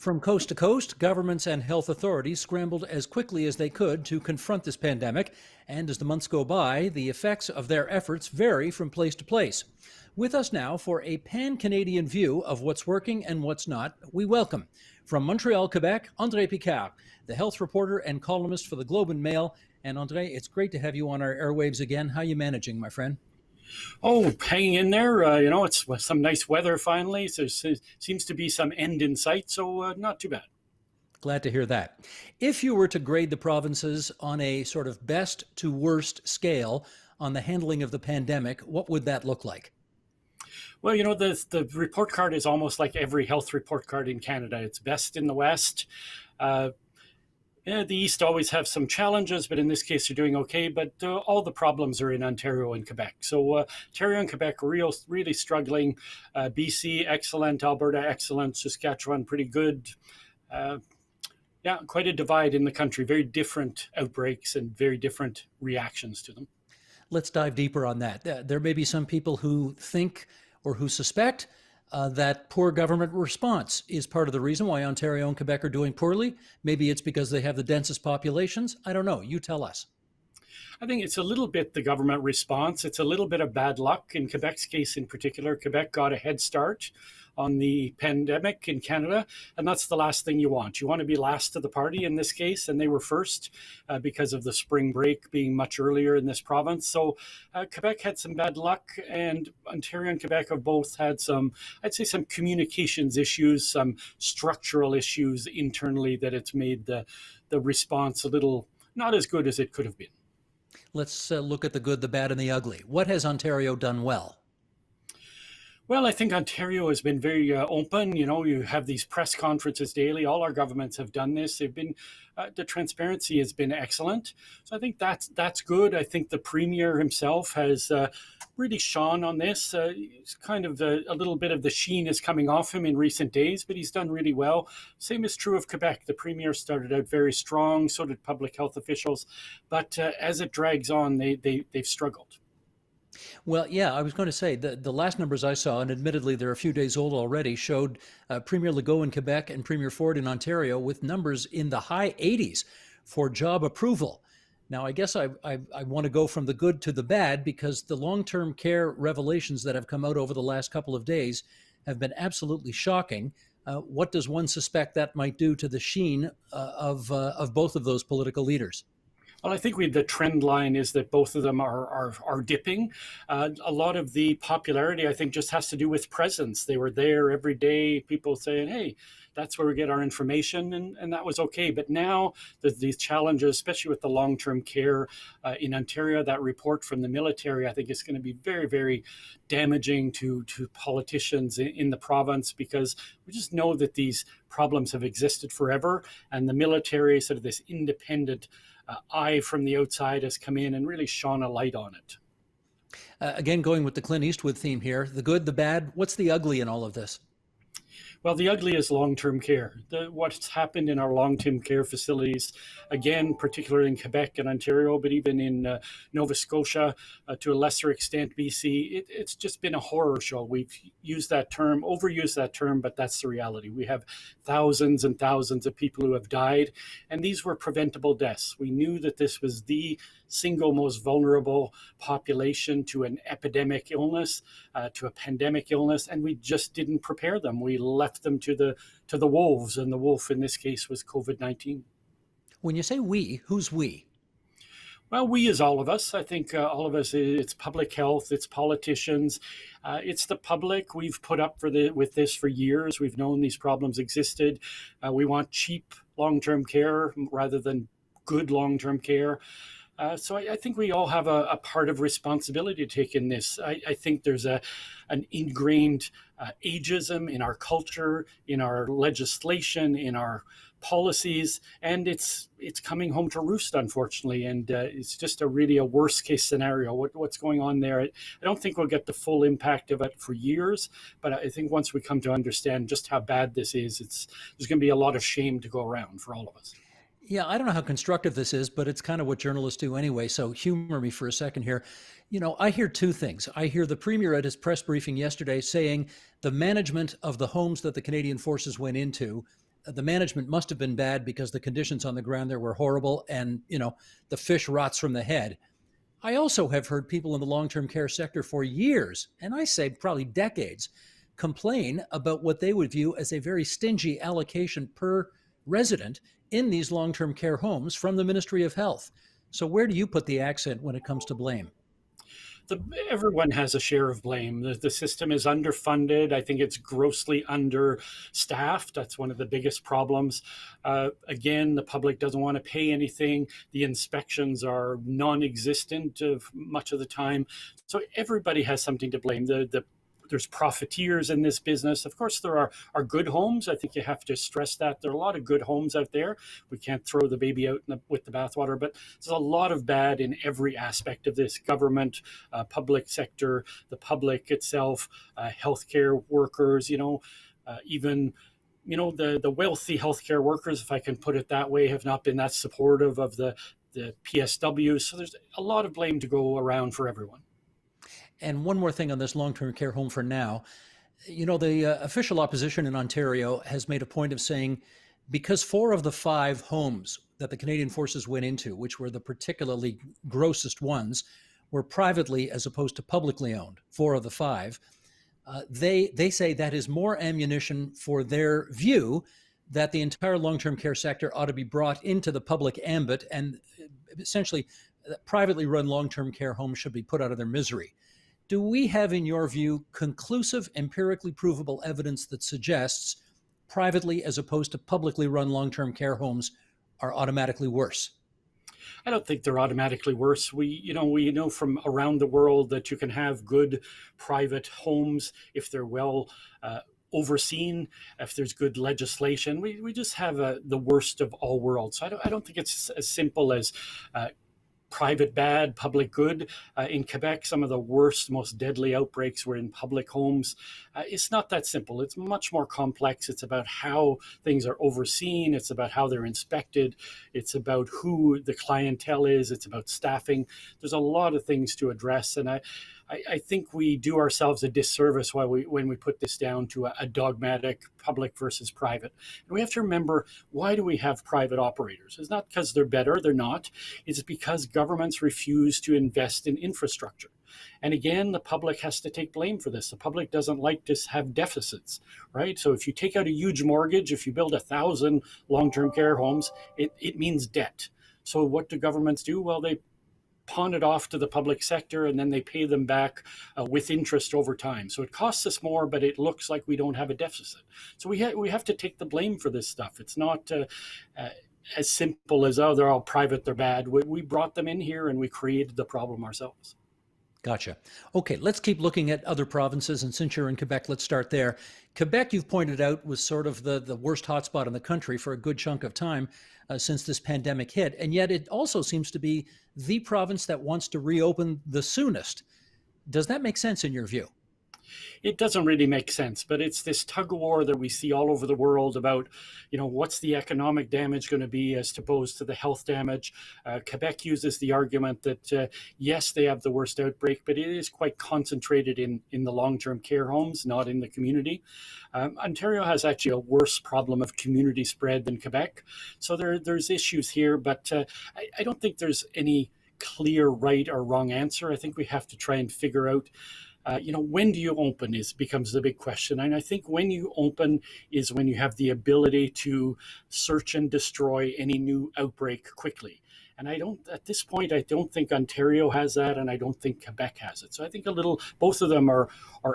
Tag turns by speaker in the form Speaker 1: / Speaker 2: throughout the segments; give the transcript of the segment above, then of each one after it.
Speaker 1: From coast to coast, governments and health authorities scrambled as quickly as they could to confront this pandemic, and as the months go by, the effects of their efforts vary from place to place. With us now for a pan-Canadian view of what's working and what's not, we welcome, from Montreal, Quebec, Andre Picard, the health reporter and columnist for the Globe and Mail. And Andre, it's great to have you on our airwaves again. How are you managing, my friend?
Speaker 2: Oh, hanging in there. It's some nice weather finally. So seems to be some end in sight, so not too bad.
Speaker 1: Glad to hear that. If you were to grade the provinces on a sort of best to worst scale on the handling of the pandemic, what would that look like?
Speaker 2: Well, the report card is almost like every health report card in Canada. It's best in the West. The East always have some challenges, but in this case, they're doing okay. But all the problems are in Ontario and Quebec. So Ontario and Quebec really struggling. BC, excellent. Alberta, excellent. Saskatchewan, pretty good. Quite a divide in the country. Very different outbreaks and very different reactions to them.
Speaker 1: Let's dive deeper on that. There may be some people who think or who suspect that poor government response is part of the reason why Ontario and Quebec are doing poorly. Maybe it's because they have the densest populations. I don't know. You tell us.
Speaker 2: I think it's a little bit the government response. It's a little bit of bad luck. In Quebec's case in particular, Quebec got a head start on the pandemic in Canada, and that's the last thing you want. You want to be last to the party in this case, and they were first because of the spring break being much earlier in this province. So Quebec had some bad luck, and Ontario and Quebec have both had some communications issues, some structural issues internally that it's made the response a little not as good as it could have been.
Speaker 1: Let's look at the good, the bad, and the ugly. What has Ontario done well?
Speaker 2: Well, I think Ontario has been very open. You have these press conferences daily. All our governments have done this. The transparency has been excellent. So I think that's good. I think the Premier himself has really shone on this. It's kind of a little bit of the sheen is coming off him in recent days, but he's done really well. Same is true of Quebec. The Premier started out very strong. So did public health officials. But as it drags on, they've struggled.
Speaker 1: Well, yeah, I was going to say the last numbers I saw, and admittedly they're a few days old already, showed Premier Legault in Quebec and Premier Ford in Ontario with numbers in the high 80s for job approval. Now, I guess I want to go from the good to the bad because the long-term care revelations that have come out over the last couple of days have been absolutely shocking. What does one suspect that might do to the sheen of both of those political leaders?
Speaker 2: Well, I think the trend line is that both of them are dipping. A lot of the popularity, I think, just has to do with presence. They were there every day, people saying, hey, that's where we get our information, and that was okay. But now these challenges, especially with the long-term care in Ontario, that report from the military, I think is going to be very, very damaging to politicians in the province because we just know that these problems have existed forever, and the military, sort of this independent eye from the outside, has come in and really shone a light on it.
Speaker 1: Again, going with the Clint Eastwood theme here, the good, the bad, what's the ugly in all of this?
Speaker 2: Well, the ugly is long-term care. What's happened in our long-term care facilities, again, particularly in Quebec and Ontario, but even in Nova Scotia, to a lesser extent, BC, it's just been a horror show. We've overused that term, but that's the reality. We have thousands and thousands of people who have died, and these were preventable deaths. We knew that this was the single most vulnerable population to an epidemic illness, to a pandemic illness, and we just didn't prepare them. We left them to the wolves, and the wolf in this case was COVID-19.
Speaker 1: When you say we, who's we?
Speaker 2: Well, we is all of us. I think all of us, it's public health, it's politicians, it's the public. We've put up with this for years. We've known these problems existed. We want cheap long-term care rather than good long-term care. So I think we all have a part of responsibility to take in this. I think there's an ingrained ageism in our culture, in our legislation, in our policies, and it's coming home to roost, unfortunately. And it's just really a worst case scenario. What's going on there? I don't think we'll get the full impact of it for years, but I think once we come to understand just how bad this is, there's going to be a lot of shame to go around for all of us.
Speaker 1: Yeah, I don't know how constructive this is, but it's kind of what journalists do anyway. So humor me for a second here. I hear two things. I hear the Premier at his press briefing yesterday saying the management of the homes that the Canadian Forces went into the management must have been bad because the conditions on the ground there were horrible, and the fish rots from the head. I also have heard people in the long-term care sector for years, and I say probably decades, complain about what they would view as a very stingy allocation per resident in these long-term care homes from the Ministry of Health. So where do you put the accent when it comes to blame?
Speaker 2: Everyone has a share of blame. The system is underfunded. I think it's grossly understaffed. That's one of the biggest problems. Again, the public doesn't want to pay anything. The inspections are non-existent much of the time. So everybody has something to blame. There's profiteers in this business. Of course, there are good homes. I think you have to stress that. There are a lot of good homes out there. We can't throw the baby out with the bathwater, but there's a lot of bad in every aspect of this: government, public sector, the public itself, healthcare workers, even the wealthy healthcare workers, if I can put it that way, have not been that supportive of the PSW. So there's a lot of blame to go around for everyone.
Speaker 1: And one more thing on this long-term care home for now. The official opposition in Ontario has made a point of saying because 4 of the 5 homes that the Canadian Forces went into, which were the particularly grossest ones, were privately as opposed to publicly owned, 4 of the 5, they say that is more ammunition for their view that the entire long-term care sector ought to be brought into the public ambit, and essentially privately run long-term care homes should be put out of their misery. Do we have, in your view, conclusive, empirically provable evidence that suggests privately as opposed to publicly run long-term care homes are automatically worse?
Speaker 2: I don't think they're automatically worse. We know from around the world that you can have good private homes if they're well overseen, if there's good legislation. We just have the worst of all worlds. So I don't think it's as simple as private bad, public good. In Quebec, some of the worst, most deadly outbreaks were in public homes. It's not that simple. It's much more complex. It's about how things are overseen. It's about how they're inspected. It's about who the clientele is. It's about staffing. There's a lot of things to address. And I think we do ourselves a disservice when we put this down to a dogmatic public versus private. And we have to remember, why do we have private operators? It's not because they're better, they're not. It's because governments refuse to invest in infrastructure. And again, the public has to take blame for this. The public doesn't like to have deficits, right? So if you take out a huge mortgage, if you build 1,000 long-term care homes, it means debt. So what do governments do? Well, they pawn it off to the public sector, and then they pay them back with interest over time. So it costs us more, but it looks like we don't have a deficit. So we have to take the blame for this stuff. It's not as simple as, oh, they're all private, they're bad. We brought them in here and we created the problem ourselves.
Speaker 1: Gotcha. Okay, let's keep looking at other provinces. And since you're in Quebec, let's start there. Quebec, you've pointed out, was sort of the worst hotspot in the country for a good chunk of time since this pandemic hit. And yet it also seems to be the province that wants to reopen the soonest. Does that make sense in your view?
Speaker 2: It doesn't really make sense, but it's this tug of war that we see all over the world about, what's the economic damage going to be as opposed to the health damage. Quebec uses the argument that, yes, they have the worst outbreak, but it is quite concentrated in the long-term care homes, not in the community. Ontario has actually a worse problem of community spread than Quebec. So there's issues here, but I don't think there's any clear right or wrong answer. I think we have to try and figure out when do you open becomes the big question. And I think when you open is when you have the ability to search and destroy any new outbreak quickly. And at this point, I don't think Ontario has that, and I don't think Quebec has it. So I think both of them are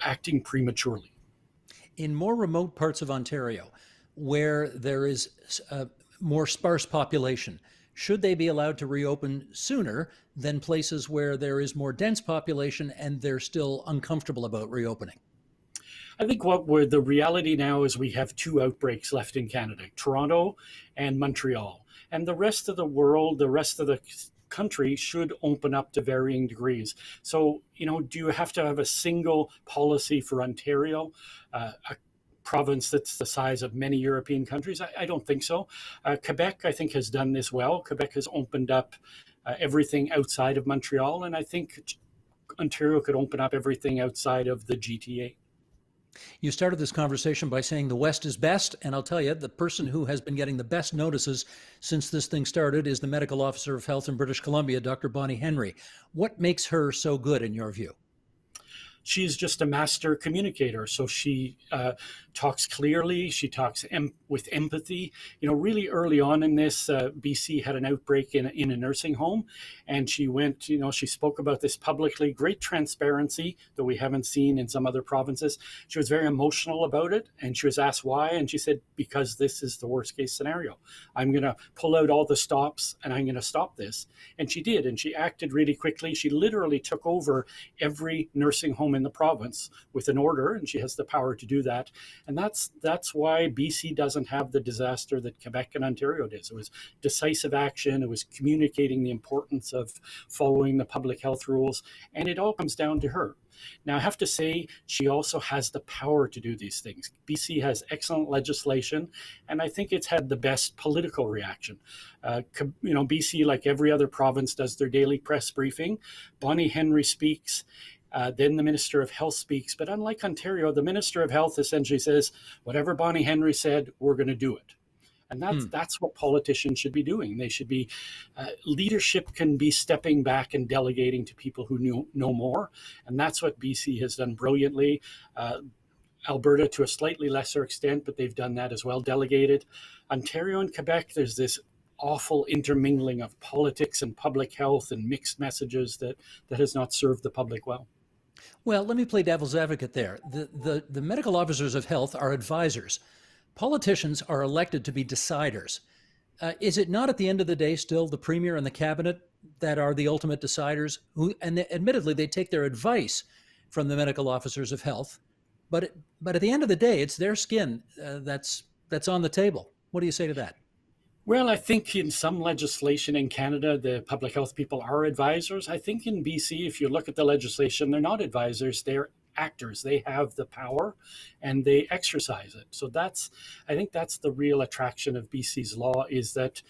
Speaker 2: acting prematurely.
Speaker 1: In more remote parts of Ontario, where there is a more sparse population, should they be allowed to reopen sooner than places where there is more dense population and they're still uncomfortable about reopening?
Speaker 2: I think the reality now is we have 2 outbreaks left in Canada, Toronto and Montreal. And the rest of the world, the rest of the country should open up to varying degrees. So, do you have to have a single policy for Ontario, a province that's the size of many European countries? I don't think so. Quebec, I think, has done this well. Quebec has opened up everything outside of Montreal, and I think Ontario could open up everything outside of the GTA.
Speaker 1: You started this conversation by saying the West is best, and I'll tell you, the person who has been getting the best notices since this thing started is the medical officer of health in British Columbia, Dr. Bonnie Henry. What makes her so good in your view?
Speaker 2: She's just a master communicator. So she talks clearly. She talks with empathy. You know, really early on in this, BC had an outbreak in a nursing home, and she went. You know, she spoke about this publicly. Great transparency that we haven't seen in some other provinces. She was very emotional about it, and she was asked why, and she said, "Because this is the worst case scenario. I'm going to pull out all the stops, and I'm going to stop this." And she did, and she acted really quickly. She literally took over every nursing home in the province with an order, and she has the power to do that. And that's why BC doesn't have the disaster that Quebec and Ontario did. It was decisive action. It was communicating the importance of following the public health rules, and it all comes down to her. Now, I have to say, she also has the power to do these things. BC has excellent legislation, and I think it's had the best political reaction. BC, like every other province, does their daily press briefing. Bonnie Henry speaks. Then the Minister of Health speaks. But unlike Ontario, the Minister of Health essentially says, whatever Bonnie Henry said, we're going to do it. And that's what politicians should be doing. They should be, leadership can be stepping back and delegating to people who know more. And that's what BC has done brilliantly. Alberta to a slightly lesser extent, but they've done that as well, delegated. Ontario and Quebec, there's this awful intermingling of politics and public health and mixed messages that has not served the public well.
Speaker 1: Well, let me play devil's advocate there. The medical officers of health are advisors. Politicians are elected to be deciders. Is it not at the end of the day still the premier and the cabinet that are the ultimate deciders? Admittedly, they take their advice from the medical officers of health, but at the end of the day, it's their skin that's on the table. What do you say to that?
Speaker 2: Well, I think in some legislation in Canada, the public health people are advisors. I think in BC, if you look at the legislation, they're not advisors, they're actors. They have the power and they exercise it. So I think that's the real attraction of BC's law, is that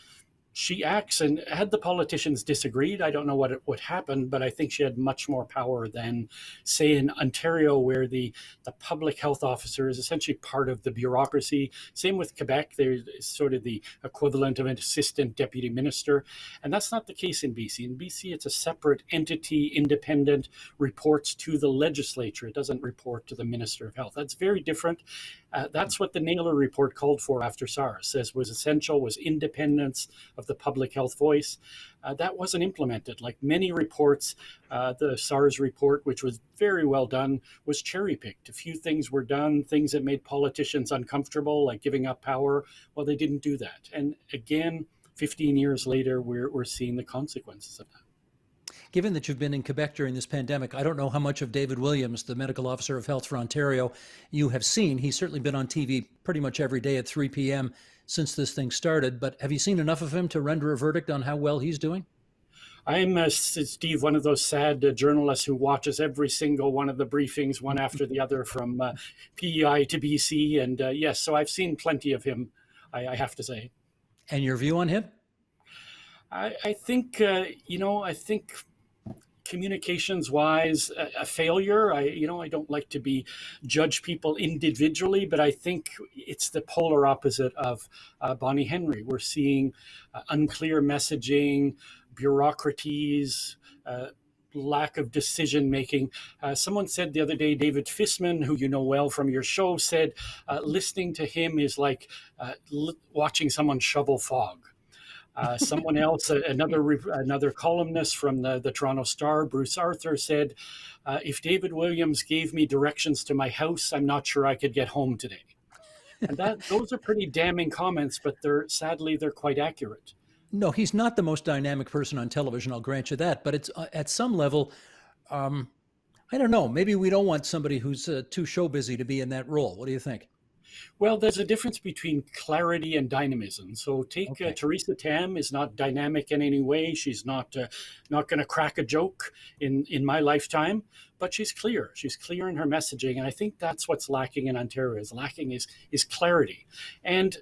Speaker 2: she acts, and had the politicians disagreed, I don't know what would happen, but I think she had much more power than, say, in Ontario, where the public health officer is essentially part of the bureaucracy. Same with Quebec, there's sort of the equivalent of an assistant deputy minister, and that's not the case in BC. In BC, it's a separate entity, independent, reports to the legislature. It doesn't report to the Minister of Health. That's very different. That's what the Naylor report called for after SARS, says was essential, was independence of the public health voice. That wasn't implemented. Like many reports, the SARS report, which was very well done, was cherry-picked. A few things were done, things that made politicians uncomfortable, like giving up power. Well, they didn't do that. And again, 15 years later, we're seeing the consequences of that.
Speaker 1: Given that you've been in Quebec during this pandemic, I don't know how much of David Williams, the medical officer of health for Ontario, you have seen. He's certainly been on TV pretty much every day at 3 p.m. since this thing started. But have you seen enough of him to render a verdict on how well he's doing?
Speaker 2: I'm, Steve, one of those sad journalists who watches every single one of the briefings, one after the other, from PEI to BC. And yes, so I've seen plenty of him, I have to say.
Speaker 1: And your view on him?
Speaker 2: I think, I think communications wise, a failure. I don't like to judge people individually, but I think it's the polar opposite of Bonnie Henry. We're seeing unclear messaging, bureaucraties, lack of decision making. Someone said the other day, David Fisman, who you know well from your show, said listening to him is like watching someone shovel fog. Someone else, another columnist from the Toronto Star, Bruce Arthur, said, if David Williams gave me directions to my house, I'm not sure I could get home today. And those are pretty damning comments, but sadly they're quite accurate.
Speaker 1: No, he's not the most dynamic person on television, I'll grant you that. But it's at some level, I don't know, maybe we don't want somebody who's too show busy to be in that role. What do you think?
Speaker 2: Well, there's a difference between clarity and dynamism. So take Theresa Tam is not dynamic in any way. She's not going to crack a joke in my lifetime, but she's clear. She's clear in her messaging, and I think that's what's lacking in Ontario. Is clarity. And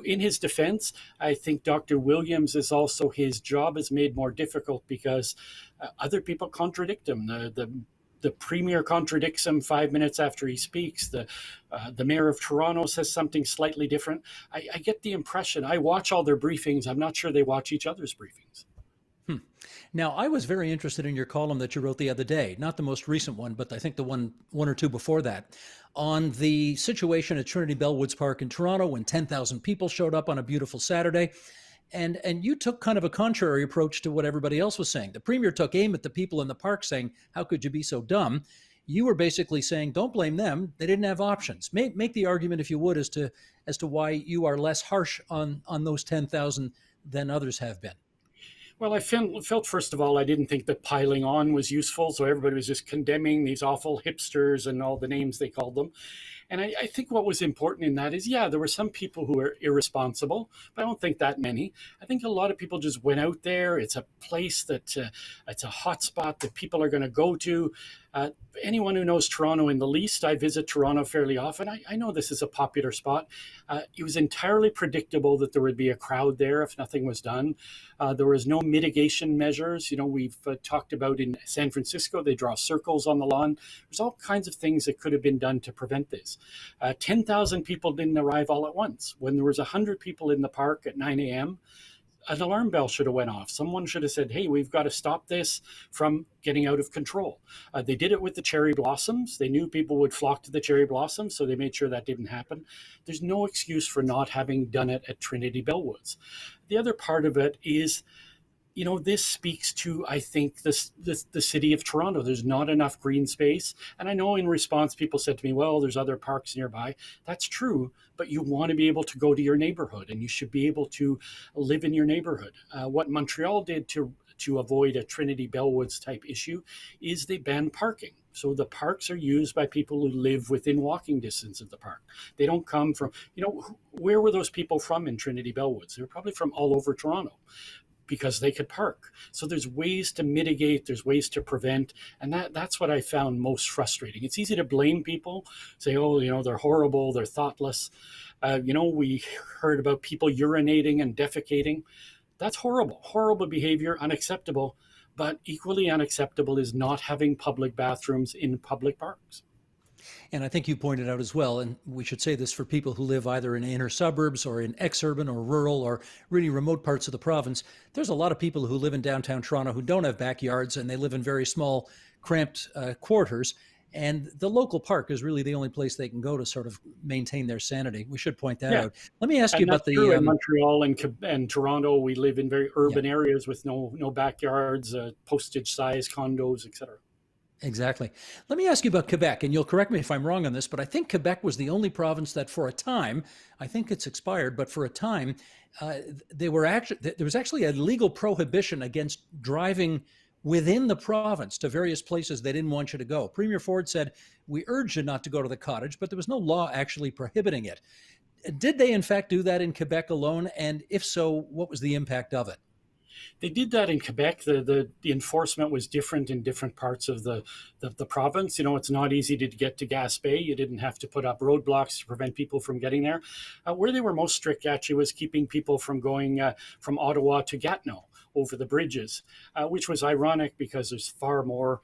Speaker 2: in his defense, I think Dr. Williams is also, his job is made more difficult because other people contradict him. The the premier contradicts him 5 minutes after he speaks. The mayor of Toronto says something slightly different. I get the impression, I watch all their briefings. I'm not sure they watch each other's briefings.
Speaker 1: Now, I was very interested in your column that you wrote the other day, not the most recent one, but I think the one or two before that, on the situation at Trinity Bellwoods Park in Toronto when 10,000 people showed up on a beautiful Saturday. And you took kind of a contrary approach to what everybody else was saying. The premier took aim at the people in the park saying, how could you be so dumb? You were basically saying, don't blame them. They didn't have options. Make the argument, if you would, as to why you are less harsh on those 10,000 than others have been.
Speaker 2: Well, I felt, first of all, I didn't think that piling on was useful. So everybody was just condemning these awful hipsters and all the names they called them. And I think what was important in that is, yeah, there were some people who were irresponsible, but I don't think that many. I think a lot of people just went out there. It's a place that it's a hot spot that people are going to go to. Anyone who knows Toronto in the least, I visit Toronto fairly often. I know this is a popular spot. It was entirely predictable that there would be a crowd there if nothing was done. There was no mitigation measures. You know, we've talked about in San Francisco, they draw circles on the lawn. There's all kinds of things that could have been done to prevent this. 10,000 people didn't arrive all at once. When there was 100 people in the park at 9 a.m., an alarm bell should have went off. Someone should have said, hey, we've got to stop this from getting out of control. They did it with the cherry blossoms. They knew people would flock to the cherry blossoms, so they made sure that didn't happen. There's no excuse for not having done it at Trinity Bellwoods. The other part of it is, you know, this speaks to, I think, the city of Toronto. There's not enough green space. And I know in response, people said to me, well, there's other parks nearby. That's true, but you want to be able to go to your neighborhood and you should be able to live in your neighborhood. What Montreal did to avoid a Trinity Bellwoods type issue is they banned parking. So the parks are used by people who live within walking distance of the park. They don't come from, you know, where were those people from in Trinity Bellwoods? They were probably from all over Toronto, because they could park. So there's ways to mitigate, there's ways to prevent, and that's what I found most frustrating. It's easy to blame people, say, oh, you know, they're horrible, they're thoughtless. You know, we heard about people urinating and defecating. That's horrible, horrible behavior, unacceptable, but equally unacceptable is not having public bathrooms in public parks.
Speaker 1: And I think you pointed out as well, and we should say this for people who live either in inner suburbs or in exurban or rural or really remote parts of the province, there's a lot of people who live in downtown Toronto who don't have backyards and they live in very small, cramped quarters. And the local park is really the only place they can go to sort of maintain their sanity. We should point that out. Let me ask you about
Speaker 2: true. In Montreal and Toronto, we live in very urban areas with no backyards, postage-sized condos, etc.
Speaker 1: Exactly. Let me ask you about Quebec, and you'll correct me if I'm wrong on this, but I think Quebec was the only province that for a time, I think it's expired, but for a time, there was actually a legal prohibition against driving within the province to various places they didn't want you to go. Premier Ford said, we urge you not to go to the cottage, but there was no law actually prohibiting it. Did they in fact do that in Quebec alone? And if so, what was the impact of it?
Speaker 2: They did that in Quebec. The enforcement was different in different parts of the province. You know, it's not easy to get to Gaspé. You didn't have to put up roadblocks to prevent people from getting there. Where they were most strict actually was keeping people from going from Ottawa to Gatineau over the bridges, which was ironic because there's far more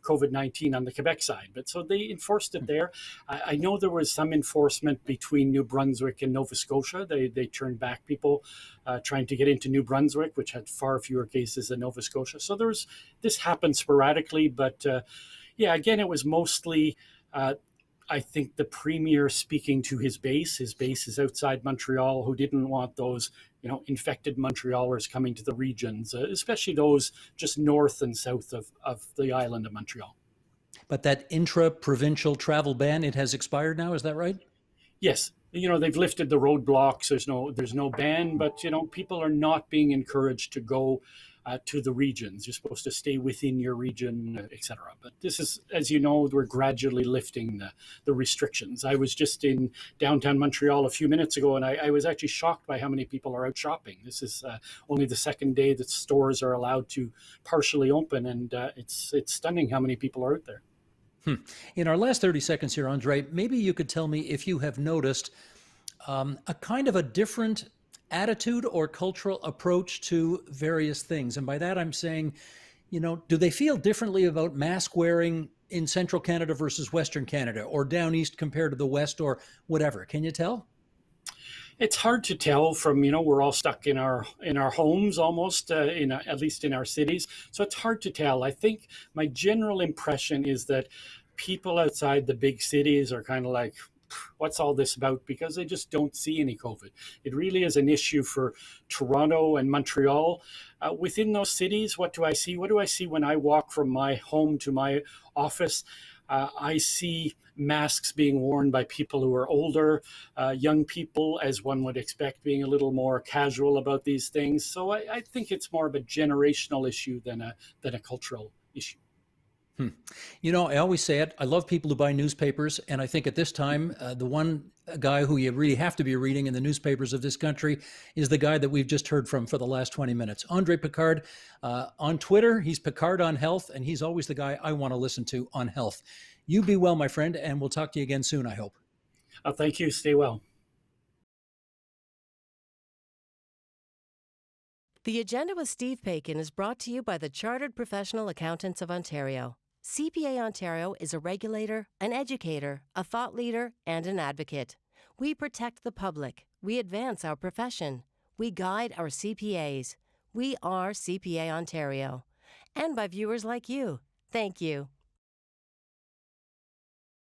Speaker 2: COVID-19 on the Quebec side. But so they enforced it there. I know there was some enforcement between New Brunswick and Nova Scotia. They turned back people trying to get into New Brunswick, which had far fewer cases than Nova Scotia. So this happened sporadically, but yeah, again, it was mostly I think the premier speaking to his base. His base is outside Montreal, who didn't want those, you know, infected Montrealers coming to the regions, especially those just north and south of the island of Montreal.
Speaker 1: But that intra-provincial travel ban, it has expired now, is that right?
Speaker 2: Yes. You know, they've lifted the roadblocks. There's no ban, but, you know, people are not being encouraged to go to the regions. You're supposed to stay within your region, etc. But this is, as you know, we're gradually lifting the restrictions. I was just in downtown Montreal a few minutes ago, and I was actually shocked by how many people are out shopping. This is only the second day that stores are allowed to partially open, and it's stunning how many people are out there.
Speaker 1: In our last 30 seconds here, Andre, maybe you could tell me if you have noticed a kind of a different attitude or cultural approach to various things. And by that, I'm saying, you know, do they feel differently about mask wearing in central Canada versus Western Canada, or down east compared to the West, or whatever? Can you tell?
Speaker 2: It's hard to tell from, we're all stuck in our homes almost, at least in our cities, so it's hard to tell. I think my general impression is that people outside the big cities are kind of like, what's all this about? Because they just don't see any COVID. It really is an issue for Toronto and Montreal. Within those cities, what do I see? What do I see when I walk from my home to my office? I see masks being worn by people who are older, young people, as one would expect, being a little more casual about these things. So I think it's more of a generational issue than a cultural issue.
Speaker 1: I always say it. I love people who buy newspapers, and I think at this time, the one guy who you really have to be reading in the newspapers of this country is the guy that we've just heard from for the last 20 minutes, Andre Picard. On Twitter, he's Picard on Health, and he's always the guy I want to listen to on health. You be well, my friend, and we'll talk to you again soon, I hope.
Speaker 2: Thank you. Stay well.
Speaker 3: The Agenda with Steve Paikin is brought to you by the Chartered Professional Accountants of Ontario. CPA Ontario is a regulator, an educator, a thought leader, and an advocate. We protect the public. We advance our profession. We guide our CPAs. We are CPA Ontario. And by viewers like you. Thank you.